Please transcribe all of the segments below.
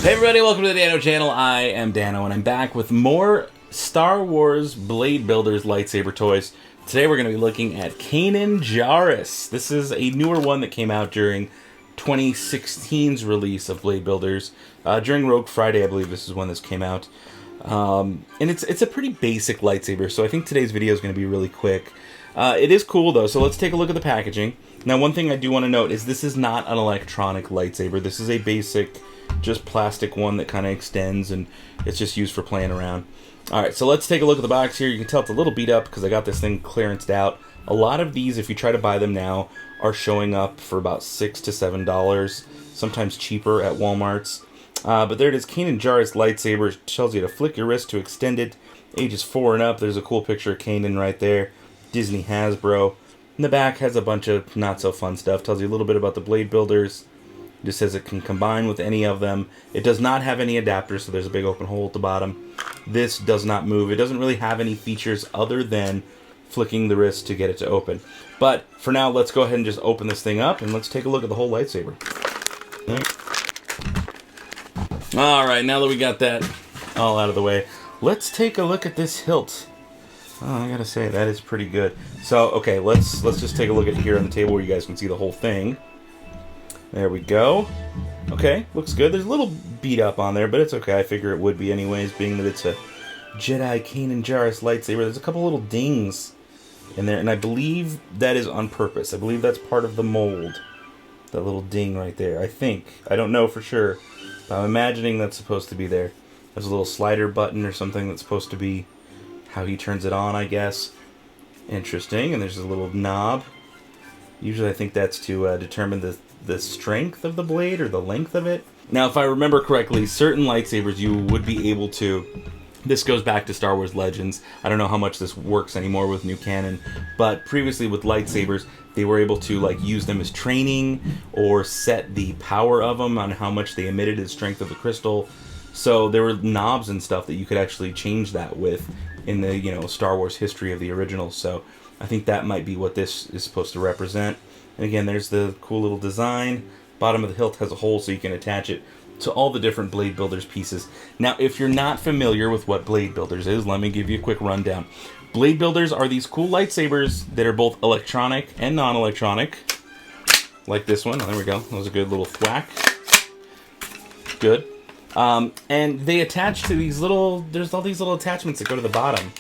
Hey everybody, welcome to the Dano channel. I am Dano and I'm back with more Star Wars Bladebuilders lightsaber toys. Today we're going to be looking at Kanan Jarrus. This is a newer one that came out during 2016's release of Bladebuilders. During Rogue Friday, I believe this is when this came out. And it's a pretty basic lightsaber, so I think today's video is going to be really quick. It is cool though, so let's take a look at the packaging. Now one thing I do want to note is this is not an electronic lightsaber. This is a basic, just plastic one that kind of extends, and it's just used for playing around. Alright, so let's take a look at the box here. You can tell it's a little beat up because I got this thing clearanced out. A lot of these, if you try to buy them now, are showing up for about $6 to $7, sometimes cheaper at Walmart's. But there it is, Kanan Jarrus Lightsaber. It tells you to flick your wrist to extend it. Ages 4 and up. There's a cool picture of Kanan right there. Disney Hasbro. In the back has a bunch of not so fun stuff. Tells you a little bit about the blade builders. Just says it can combine with any of them. It does not have any adapters, so there's a big open hole at the bottom. This does not move. It doesn't really have any features other than flicking the wrist to get it to open. But for now, let's go ahead and just open this thing up and let's take a look at the whole lightsaber. Alright, now that we got that all out of the way, let's take a look at this hilt. Oh, I gotta say, that is pretty good. So, okay, let's just take a look at here on the table where you guys can see the whole thing. There we go. Okay, looks good. There's a little beat up on there, but it's okay. I figure it would be anyways, being that it's a Jedi Kanan Jarrus lightsaber. There's a couple little dings in there, and I believe that is on purpose. I believe that's part of the mold. That little ding right there, I think. I don't know for sure, but I'm imagining that's supposed to be there. There's a little slider button or something that's supposed to be how he turns it on, I guess. Interesting. And there's a little knob. Usually I think that's to determine the strength of the blade or the length of it. Now, if I remember correctly, certain lightsabers you would be able to... This goes back to Star Wars Legends. I don't know how much this works anymore with new canon, but previously with lightsabers, they were able to like use them as training or set the power of them on how much they emitted, the strength of the crystal. So there were knobs and stuff that you could actually change that with in the, you know, Star Wars history of the originals. So I think that might be what this is supposed to represent. And again, there's the cool little design. Bottom of the hilt has a hole so you can attach it to all the different Blade Builders pieces. Now, if you're not familiar with what Blade Builders is, let me give you a quick rundown. Blade Builders are these cool lightsabers that are both electronic and non-electronic. Like this one. Oh, there we go. That was a good little thwack. Good. And they attach to these little... There's all these little attachments that go to the bottom.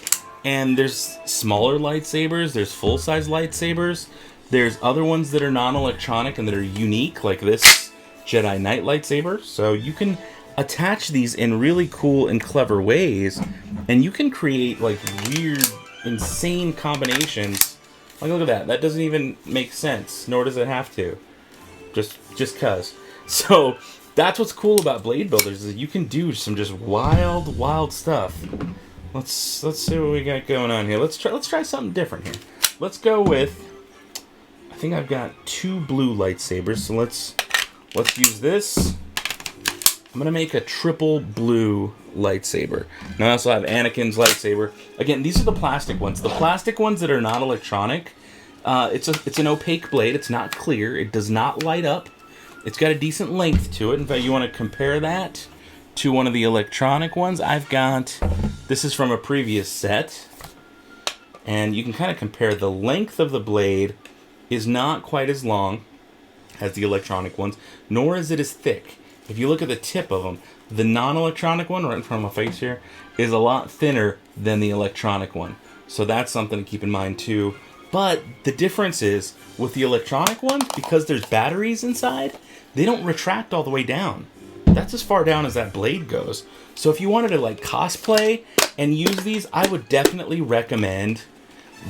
And there's smaller lightsabers. There's full-size lightsabers. There's other ones that are non-electronic and that are unique, like this Jedi Knight lightsaber. So you can attach these in really cool and clever ways, and you can create like weird, insane combinations. Like, look at that. That doesn't even make sense, nor does it have to. Just cuz. So that's what's cool about Blade Builders, is you can do some just wild stuff. Let's see what we got going on here. Let's try something different here. Let's go with... I think I've got 2 blue lightsabers, so let's use this. I'm gonna make a triple blue lightsaber. Now I also have Anakin's lightsaber. Again, these are the plastic ones. The plastic ones that are not electronic, it's an opaque blade. It's not clear. It does not light up. It's got a decent length to it. In fact, you want to compare that to one of the electronic ones. I've got, this is from a previous set, and you can kind of compare the length of the blade is not quite as long as the electronic ones, nor is it as thick. If you look at the tip of them, the non-electronic one right in front of my face here is a lot thinner than the electronic one. So that's something to keep in mind too. But the difference is, with the electronic ones, because there's batteries inside, they don't retract all the way down. That's as far down as that blade goes. So if you wanted to like cosplay and use these, I would definitely recommend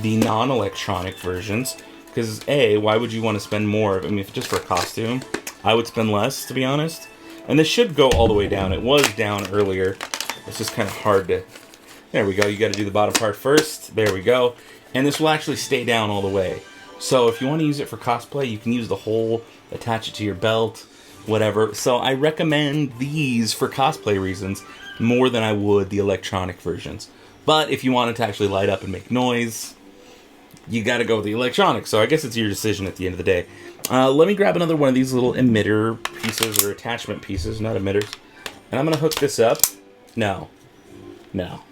the non-electronic versions. Because A, why would you want to spend more? I mean, if just for a costume, I would spend less, to be honest. And this should go all the way down. It was down earlier. It's just kind of hard to... There we go. You got to do the bottom part first. There we go. And this will actually stay down all the way. So if you want to use it for cosplay, you can use the whole, attach it to your belt, whatever. So I recommend these for cosplay reasons more than I would the electronic versions. But if you want it to actually light up and make noise, you got to go with the electronic. So I guess it's your decision at the end of the day. Let me grab another one of these little emitter pieces or attachment pieces, not emitters. And I'm going to hook this up. No. No.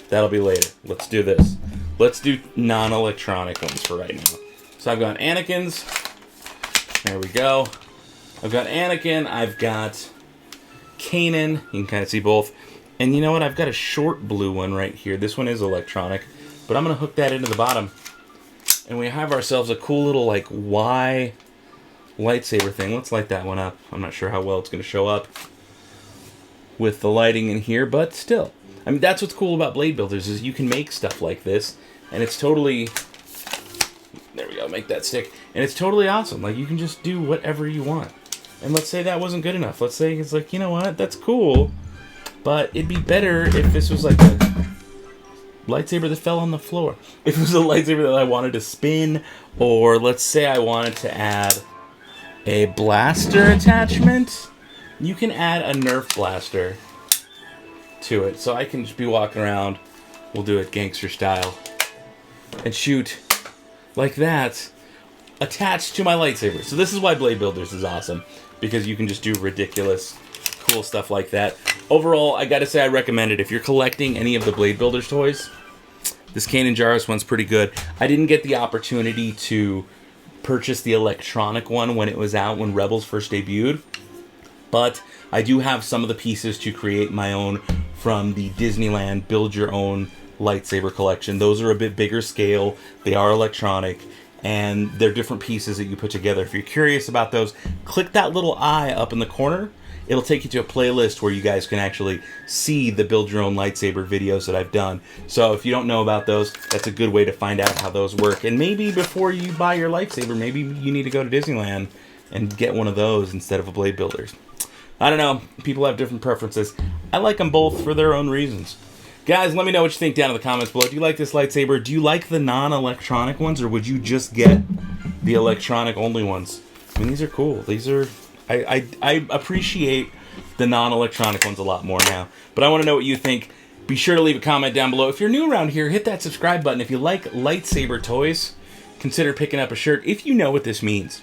That'll be later. Let's do this. Let's do non-electronic ones for right now. So I've got Anakin's. There we go. I've got Anakin. I've got Kanan. You can kind of see both. And you know what? I've got a short blue one right here. This one is electronic. But I'm going to hook that into the bottom. And we have ourselves a cool little, like, Y lightsaber thing. Let's light that one up. I'm not sure how well it's going to show up with the lighting in here, but still. I mean, that's what's cool about Blade Builders, is you can make stuff like this, and it's totally... There we go, make that stick. And it's totally awesome. Like, you can just do whatever you want. And let's say that wasn't good enough. Let's say it's like, you know what, that's cool, but it'd be better if this was like a lightsaber that fell on the floor. If it was a lightsaber that I wanted to spin, or let's say I wanted to add a blaster attachment, you can add a Nerf Blaster to it. So I can just be walking around, we'll do it gangster style, and shoot like that attached to my lightsaber. So this is why Blade Builders is awesome, because you can just do ridiculous, cool stuff like that. Overall, I gotta say I recommend it. If you're collecting any of the Blade Builders toys, this Kanan Jarrus one's pretty good. I didn't get the opportunity to purchase the electronic one when it was out, when Rebels first debuted, but I do have some of the pieces to create my own from the Disneyland Build Your Own lightsaber collection. Those are a bit bigger scale, they are electronic, and they're different pieces that you put together. If you're curious about those, click that little eye up in the corner. It'll take you to a playlist where you guys can actually see the Build Your Own Lightsaber videos that I've done. So if you don't know about those, that's a good way to find out how those work. And maybe before you buy your lightsaber, maybe you need to go to Disneyland and get one of those instead of a Blade Builders. I don't know. People have different preferences. I like them both for their own reasons. Guys, let me know what you think down in the comments below. Do you like this lightsaber? Do you like the non-electronic ones, or would you just get the electronic-only ones? I mean, these are cool. These are... I appreciate the non-electronic ones a lot more now. But I want to know what you think. Be sure to leave a comment down below. If you're new around here, hit that subscribe button. If you like lightsaber toys, consider picking up a shirt if you know what this means.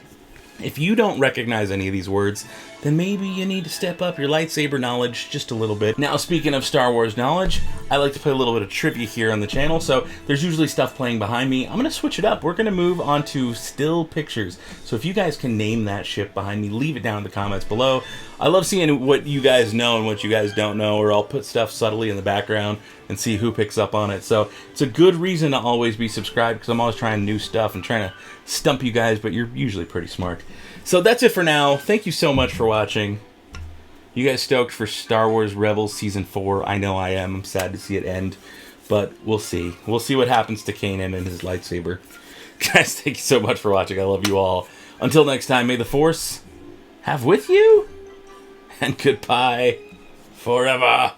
If you don't recognize any of these words, then maybe you need to step up your lightsaber knowledge just a little bit. Now, speaking of Star Wars knowledge, I like to play a little bit of trivia here on the channel, so there's usually stuff playing behind me. I'm going to switch it up. We're going to move on to still pictures. So if you guys can name that ship behind me, leave it down in the comments below. I love seeing what you guys know and what you guys don't know, or I'll put stuff subtly in the background and see who picks up on it. So it's a good reason to always be subscribed, because I'm always trying new stuff and trying to stump you guys, but you're usually pretty smart. So that's it for now. Thank you so much for watching. You guys stoked for Star Wars Rebels Season 4? I know I am. I'm sad to see it end, but we'll see. We'll see what happens to Kanan and his lightsaber. Guys, thank you so much for watching. I love you all. Until next time, may the Force have with you, and goodbye forever.